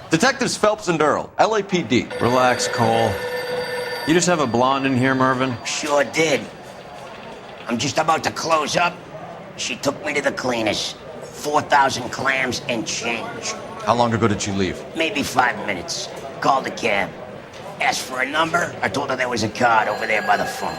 Detectives Phelps and Earl, LAPD. Relax, Cole. You just have a blonde in here, Mervyn? Sure did. I'm just about to close up. She took me to the cleaners. 4,000 clams and change. How long ago did you leave? Maybe 5 minutes. Called a cab. Asked for a number. I told her there was a card over there by the phone.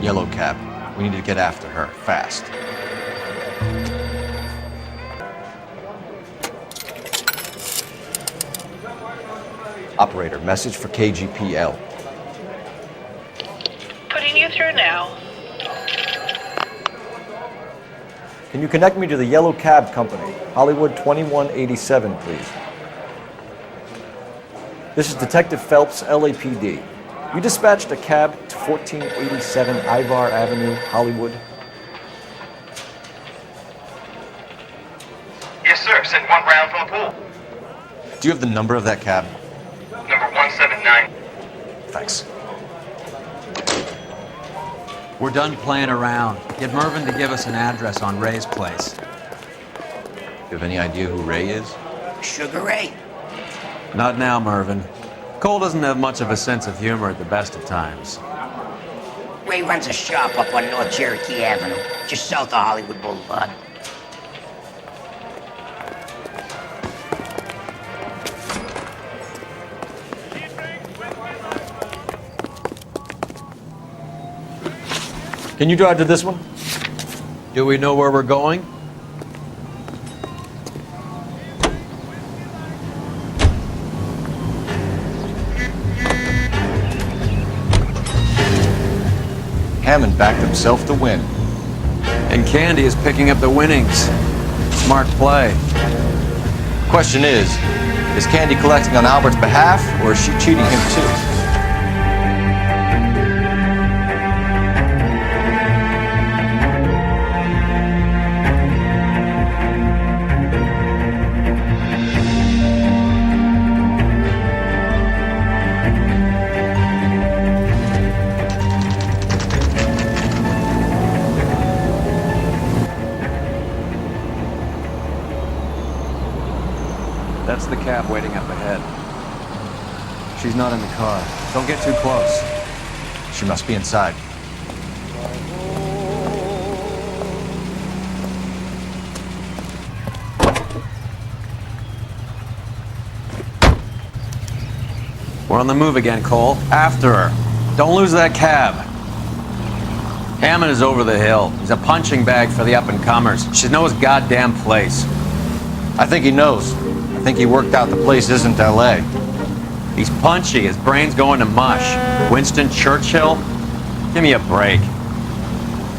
Yellow cab. We need to get after her, fast. Operator, message for KGPL. Putting you through now. Can you connect me to the Yellow Cab Company, Hollywood 2187, please? This is Detective Phelps, LAPD. You dispatched a cab to 1487 Ivar Avenue, Hollywood. Yes, sir. Sent one round from the pool. Do you have the number of that cab? Number 179. Thanks. We're done playing around. Get Mervyn to give us an address on Ray's place. You have any idea who Ray is? Sugar Ray? Not now, Mervyn. Cole doesn't have much of a sense of humor at the best of times. Ray runs a shop up on North Cherokee Avenue, just south of Hollywood Boulevard. Can you drive to this one? Do we know where we're going? Hammond backed himself to win. And Candy is picking up the winnings. Smart play. Question is Candy collecting on Albert's behalf, or is she cheating him too? That's the cab waiting up ahead. She's not in the car. Don't get too close. She must be inside. We're on the move again, Cole. After her. Don't lose that cab. Hammond is over the hill. He's a punching bag for the up-and-comers. She knows his goddamn place. I think he knows. I think he worked out the place isn't L.A. He's punchy. His brain's going to mush. Winston Churchill? Give me a break.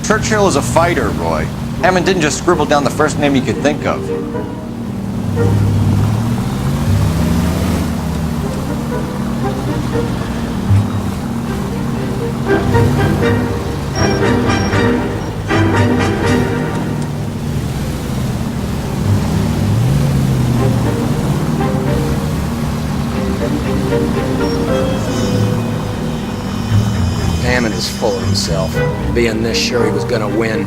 Churchill is a fighter, Roy. Hammond didn't just scribble down the first name he could think of. Hammond is full of himself, being this sure he was gonna win.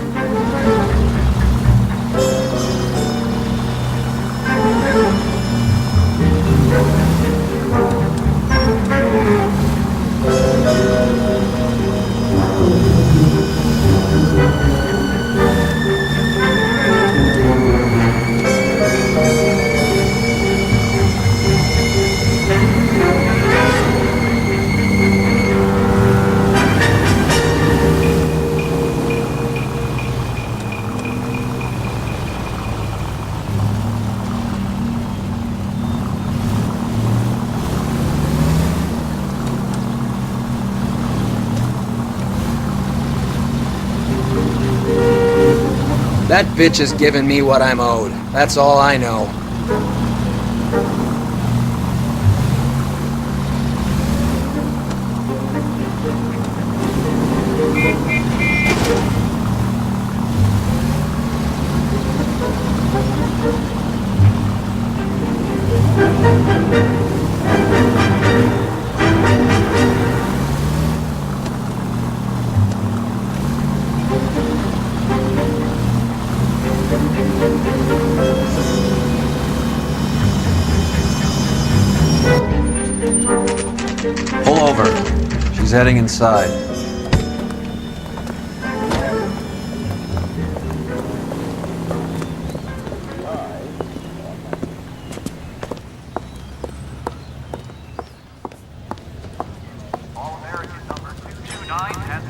That bitch is giving me what I'm owed. That's all I know. heading inside.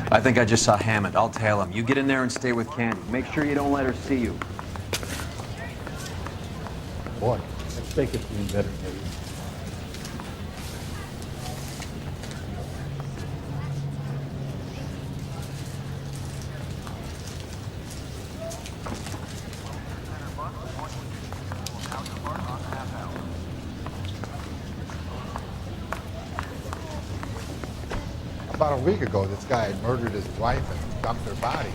I think I just saw Hammond. I'll tail him. You get in there and stay with Candy. Make sure you don't let her see you. Boy, next take it's doing better, maybe. About a week ago, this guy had murdered his wife and dumped her body.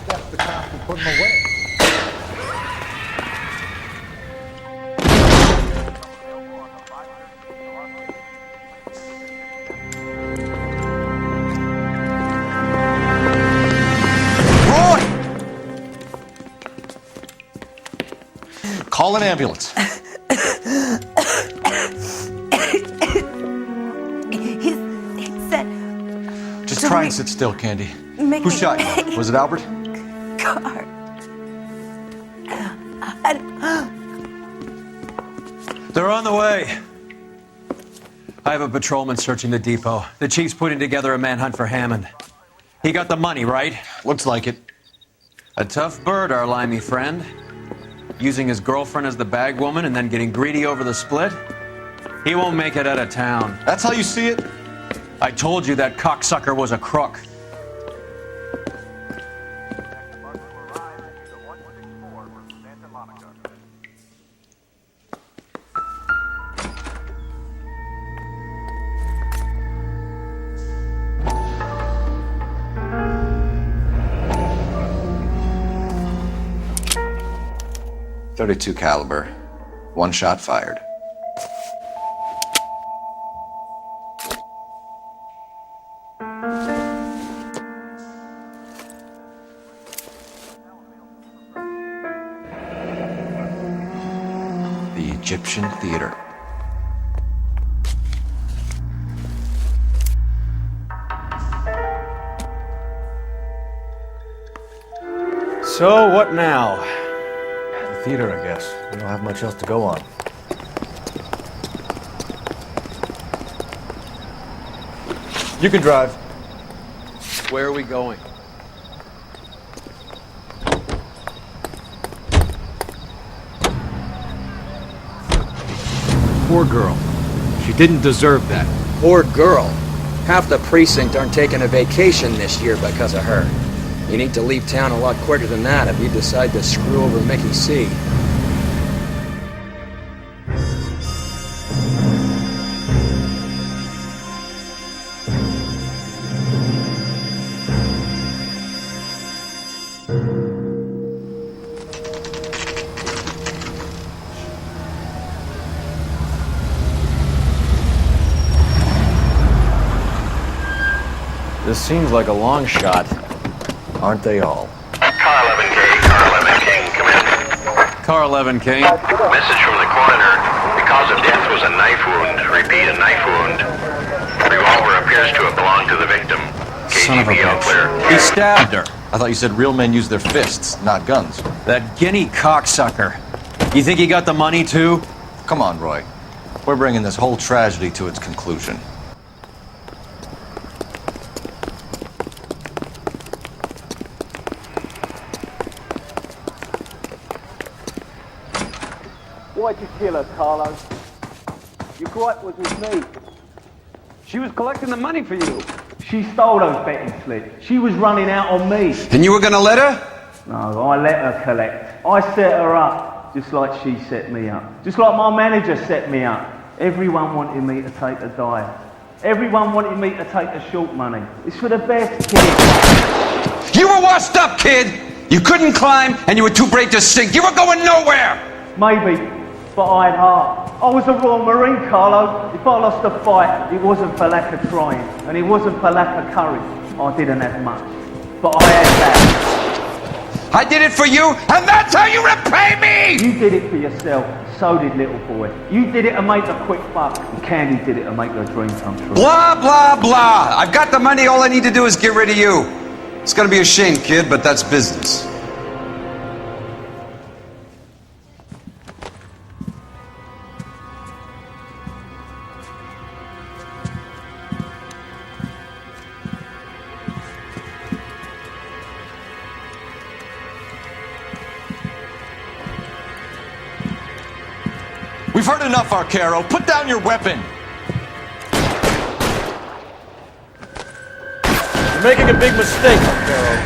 That's the cops who put him away. Roy! Call an ambulance. He said, Just try and sit still, Candy. Make Who me- shot you? Was it Albert? car. They're on the way. I have a patrolman searching the depot. The chief's putting together a manhunt for Hammond. He got the money, right? Looks like it. A tough bird, our limey friend. Using his girlfriend as the bag woman and then getting greedy over the split. He won't make it out of town. That's how you see it? I told you that cocksucker was a crook. .32 caliber. One shot fired. The Egyptian Theater. So, what now? The theater, I guess. We don't have much else to go on. You can drive. Where are we going? Poor girl. She didn't deserve that. Poor girl. Half the precinct aren't taking a vacation this year because of her. You need to leave town a lot quicker than that if you decide to screw over Mickey C. This seems like a long shot. Aren't they all? Car 11K, Car 11 King, come in. Car 11 King. Message from the coroner. The cause of death was a knife wound. Repeat, a knife wound. Revolver appears to have belonged to the victim. Son of a KGB all clear. bitch. He stabbed her. I thought you said real men use their fists, not guns. That guinea cocksucker. You think he got the money too? Come on, Roy. We're bringing this whole tragedy to its conclusion. Why'd you kill her, Carlo? Your gripe was with me. She was collecting the money for you. She stole those betting slips. She was running out on me. And you were gonna let her? No, I let her collect. I set her up, just like she set me up. Just like my manager set me up. Everyone wanted me to take a dive. Everyone wanted me to take the short money. It's for the best, kid. You were washed up, kid! You couldn't climb, and you were too brave to sink. You were going nowhere! Maybe, but I had heart. I was a Royal Marine, Carlo. If I lost a fight, it wasn't for lack of trying, and it wasn't for lack of courage. I didn't have much, but I had that. I did it for you, and that's how you repay me! You did it for yourself. So did little boy. You did it to make a quick buck, and Candy did it to make her dream come true. Blah, blah, blah. I've got the money. All I need to do is get rid of you. It's gonna be a shame, kid, but that's business. We've heard enough, Arcaro. Put down your weapon. You're making a big mistake, Arcaro.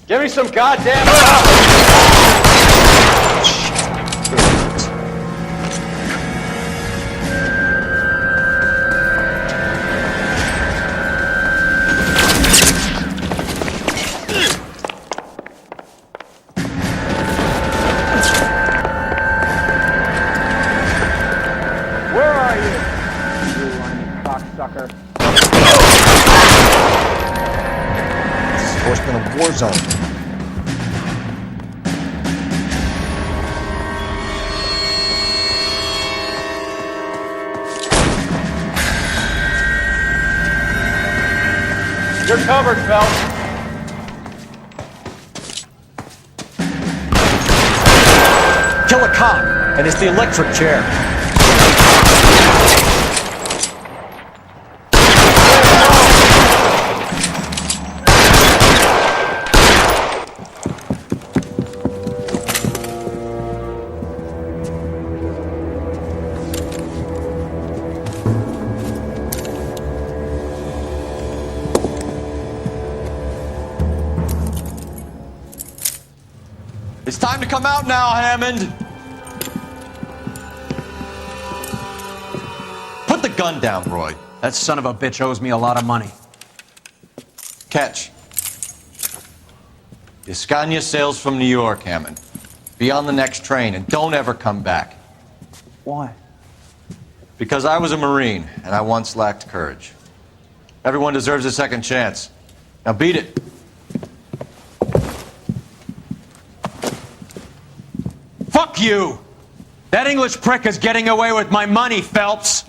Give me some goddamn... Enforcement of war zone. You're covered, Phelps. Kill a cop, and it's the electric chair. It's time to come out now, Hammond. Put the gun down, Roy. That son of a bitch owes me a lot of money. Catch. Escania sails from New York, Hammond. Be on the next train and don't ever come back. Why? Because I was a Marine and I once lacked courage. Everyone deserves a second chance. Now beat it. Fuck you! That English prick is getting away with my money, Phelps!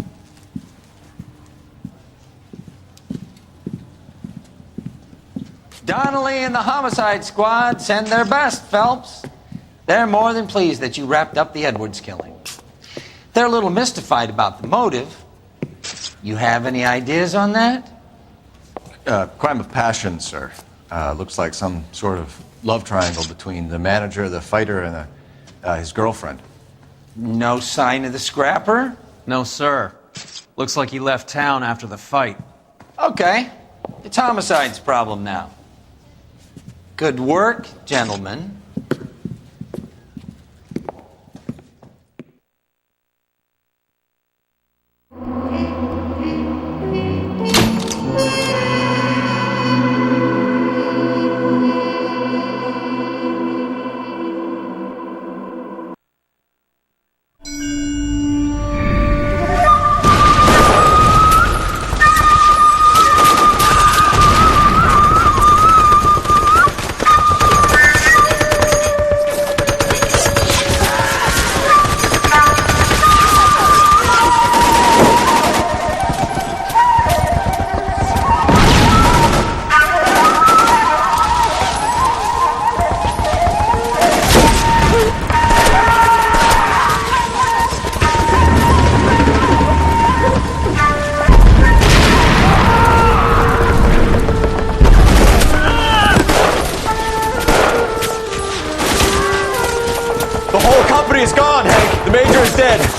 Donnelly and the homicide squad send their best, Phelps. They're more than pleased that you wrapped up the Edwards killing. They're a little mystified about the motive. You have any ideas on that? Crime of passion, sir. Looks like some sort of love triangle between the manager, the fighter, and his girlfriend. No sign of the scrapper? No, sir. Looks like he left town after the fight. Okay. It's homicide's problem now. Good work, gentlemen.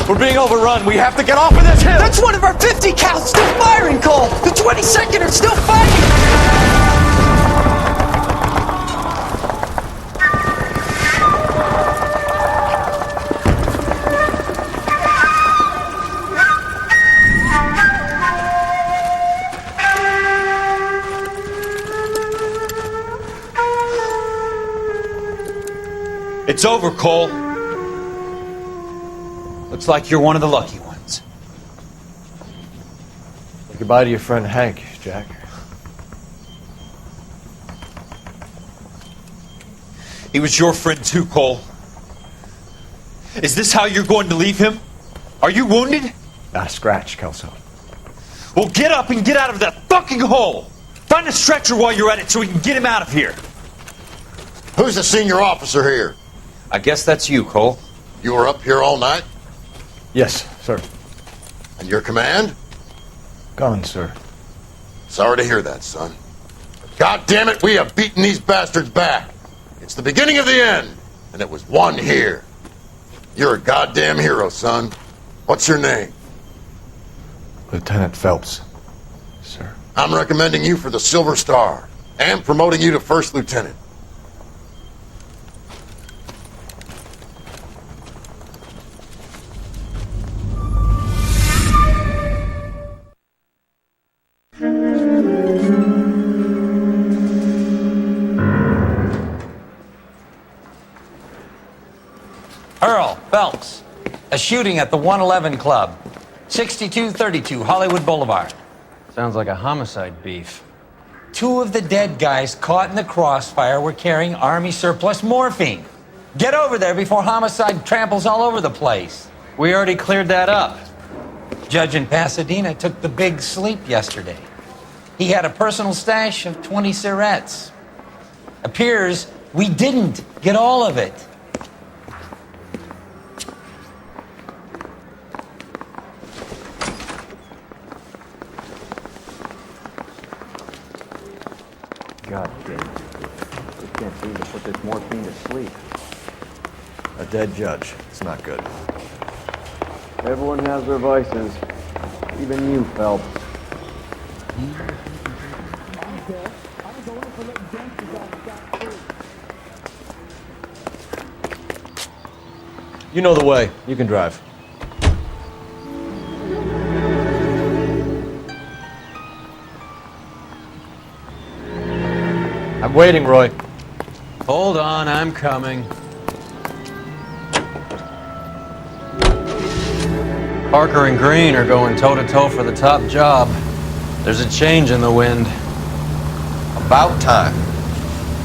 We're being overrun. We have to get off of this hill. That's one of our 50 cows still firing, Cole. The 22nd are still fighting. It's over, Cole. Looks like you're one of the lucky ones. goodbye to your friend Hank, Jack. He was your friend too, Cole. Is this how you're going to leave him? Are you wounded? Not a scratch, Kelso. Well, get up and get out of that fucking hole! Find a stretcher while you're at it so we can get him out of here. Who's the senior officer here? I guess that's you, Cole. You were up here all night? Yes, sir. And your command? Gone, sir. Sorry to hear that, son. God damn it, we have beaten these bastards back. It's the beginning of the end, and it was won here. You're a goddamn hero, son. What's your name? Lieutenant Phelps, sir. I'm recommending you for the Silver Star, and promoting you to First Lieutenant. Earl Phelps, a shooting at the 111 Club, 6232 Hollywood Boulevard. Sounds like a homicide beef. 2 of the dead guys caught in the crossfire were carrying Army surplus morphine. Get over there before homicide tramples all over the place. We already cleared that up. Judge in Pasadena took the big sleep yesterday. He had a personal stash of 20 cigarettes. Appears we didn't get all of it. God damn it. Just can't seem to put this morphine to sleep. A dead judge. It's not good. Everyone has their vices. Even you, Phelps. You know the way. You can drive. I'm waiting, Roy. Hold on, I'm coming. Parker and Green are going toe-to-toe for the top job. There's a change in the wind. About time.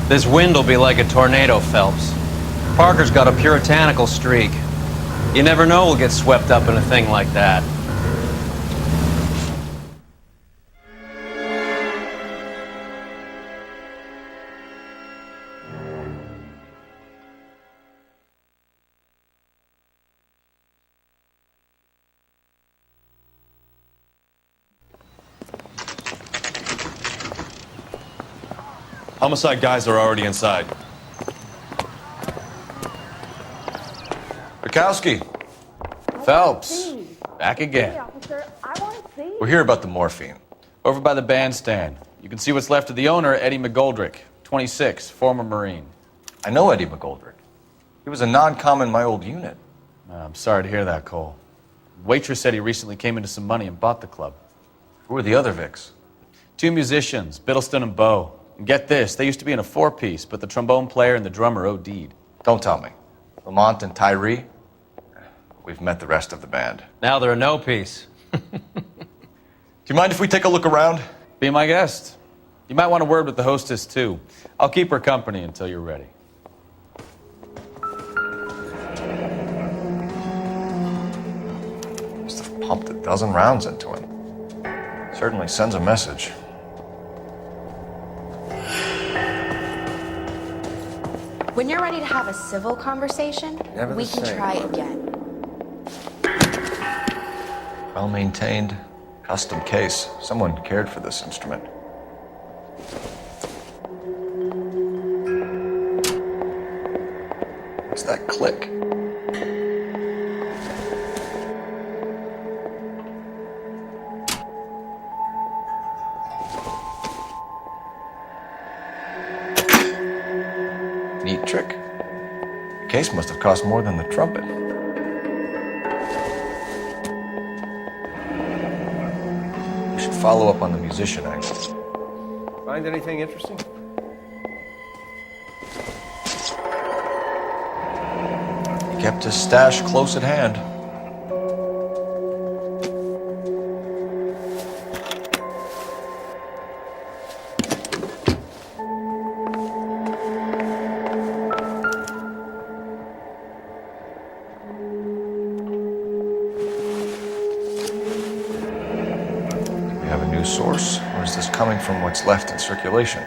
This wind will be like a tornado, Phelps. Parker's got a puritanical streak. You never know we'll get swept up in a thing like that. Homicide guys are already inside. Bukowski. Phelps. Back again. We're here about the morphine. Over by the bandstand. You can see what's left of the owner, Eddie McGoldrick, 26, former Marine. I know Eddie McGoldrick. He was a non-com in my old unit. I'm sorry to hear that, Cole. Waitress said he recently came into some money and bought the club. Who were the other Vics? 2 musicians, Biddleston and Bowe. And get this, they used to be in a 4-piece, but the trombone player and the drummer OD'd. Don't tell me. Lamont and Tyree? We've met the rest of the band. Now they're a no-piece. Do you mind if we take a look around? Be my guest. You might want a word with the hostess, too. I'll keep her company until you're ready. Must have pumped a dozen rounds into him. Certainly sends a message. When you're ready to have a civil conversation, Never we the can same. try again. Well-maintained, custom case. Someone cared for this instrument. What's that click? Neat trick. The case must have cost more than the trumpet. We should follow up on the musician angle. Find anything interesting? He kept his stash close at hand. source, or is this coming from what's left in circulation?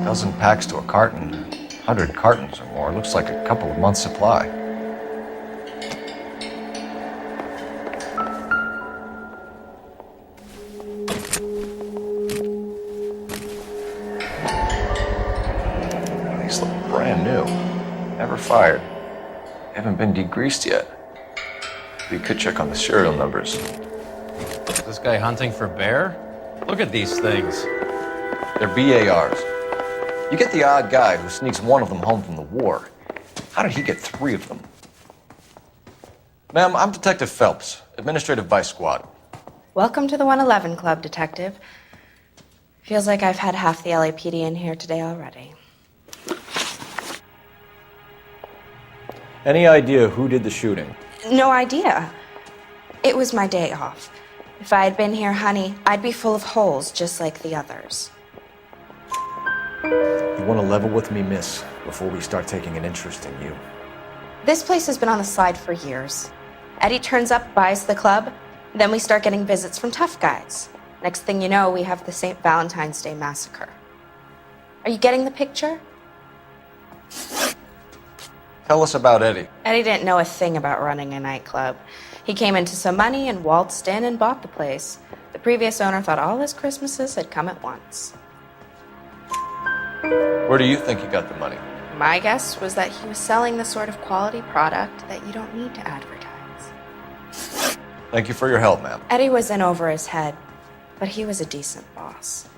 Dozen packs to a carton, 100 cartons or more. Looks like a couple of months' supply. These look brand new. Never fired. Haven't been degreased yet. We could check on the serial numbers. Is this guy hunting for bear? Look at these things. They're BARs. You get the odd guy who sneaks one of them home from the war. How did he get 3 of them? Ma'am, I'm Detective Phelps, Administrative Vice Squad. Welcome to the 111 Club, Detective. Feels like I've had half the LAPD in here today already. Any idea who did the shooting? No idea. It was my day off. If I had been here, honey, I'd be full of holes just like the others. You want to level with me, miss, before we start taking an interest in you. This place has been on the slide for years. Eddie turns up, buys the club, then we start getting visits from tough guys. Next thing you know, we have the St. Valentine's Day massacre. Are you getting the picture? Tell us about Eddie. Eddie didn't know a thing about running a nightclub. He came into some money and waltzed in and bought the place. The previous owner thought all his Christmases had come at once. Where do you think he got the money? My guess was that he was selling the sort of quality product that you don't need to advertise. Thank you for your help, ma'am. Eddie was in over his head, but he was a decent boss.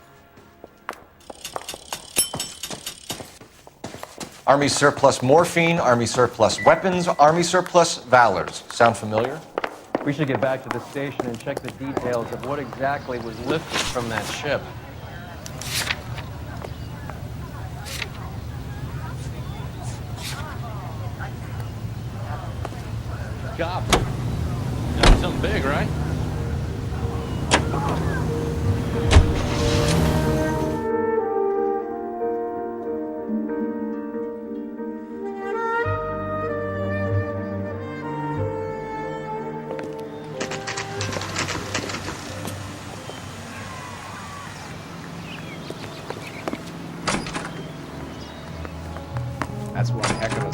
Army surplus morphine, Army surplus weapons, Army surplus valors. Sound familiar? We should get back to the station and check the details of what exactly was lifted from that ship. Job. Got something big, right? That's one heck of a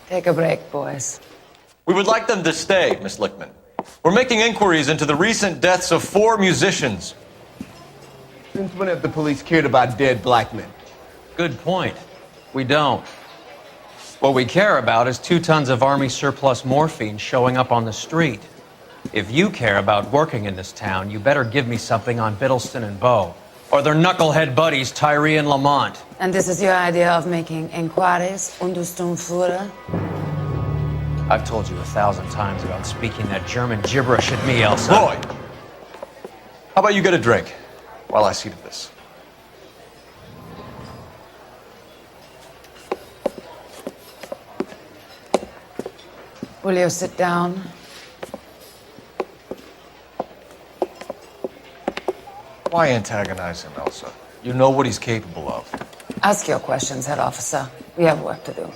Take a break, boys. We would like them to stay, Miss Lickman. We're making inquiries into the recent deaths of 4 musicians. Since when have the police cared about dead black men? Good point. We don't. What we care about is 2 tons of Army surplus morphine showing up on the street. If you care about working in this town, you better give me something on Biddleston and Bow, or their knucklehead buddies Tyree and Lamont. And this is your idea of making inquiries und Sturmführer? I've told you 1,000 times about speaking that German gibberish at me, Elsa. Roy! How about you get a drink while I see to this? Will you sit down? Why antagonize him, Elsa? You know what he's capable of. Ask your questions, head officer. We have work to do.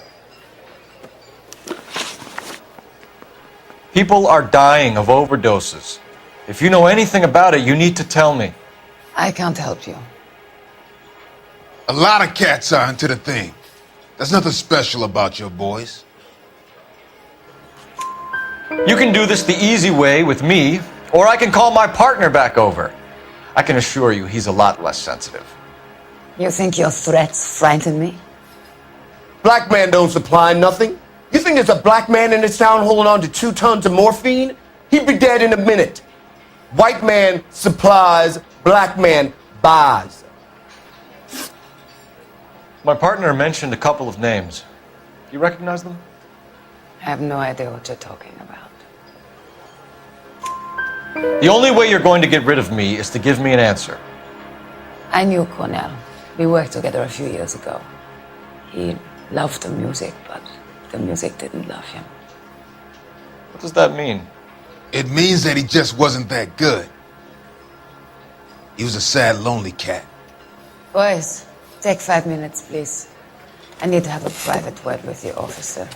People are dying of overdoses. If you know anything about it, you need to tell me. I can't help you. A lot of cats are into the thing. There's nothing special about your boys. You can do this the easy way with me, or I can call my partner back over. I can assure you he's a lot less sensitive. You think your threats frighten me? Black man don't supply nothing. You think there's a black man in this town holding on to 2 tons of morphine? He'd be dead in a minute. White man supplies, black man buys. My partner mentioned a couple of names. Do you recognize them? I have no idea what you're talking about. The only way you're going to get rid of me is to give me an answer. I knew Cornell. We worked together a few years ago. He loved the music, but the music didn't love him. What does that mean? It means that he just wasn't that good. He was a sad, lonely cat. Boys, take 5 minutes, please. I need to have a private word with the officer.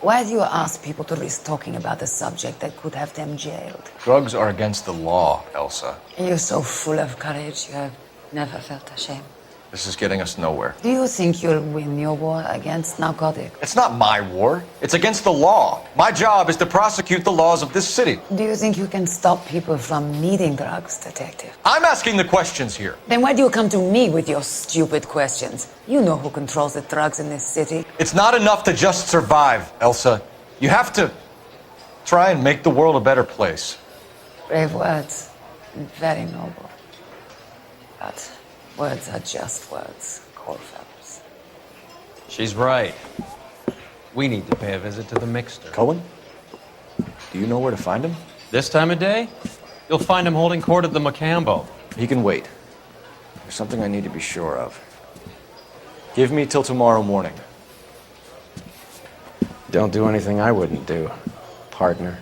Why do you ask people to risk talking about a subject that could have them jailed? Drugs are against the law, Elsa. You're so full of courage, you have never felt ashamed. This is getting us nowhere. Do you think you'll win your war against narcotics? It's not my war. It's against the law. My job is to prosecute the laws of this city. Do you think you can stop people from needing drugs, detective? I'm asking the questions here. Then why do you come to me with your stupid questions? You know who controls the drugs in this city. It's not enough to just survive, Elsa. You have to try and make the world a better place. Brave words. Very noble. But words are just words, Cole Phelps. She's right. We need to pay a visit to the Mixter. Cohen? Do you know where to find him? This time of day? You'll find him holding court at the Macambo. He can wait. There's something I need to be sure of. Give me till tomorrow morning. Don't do anything I wouldn't do, partner.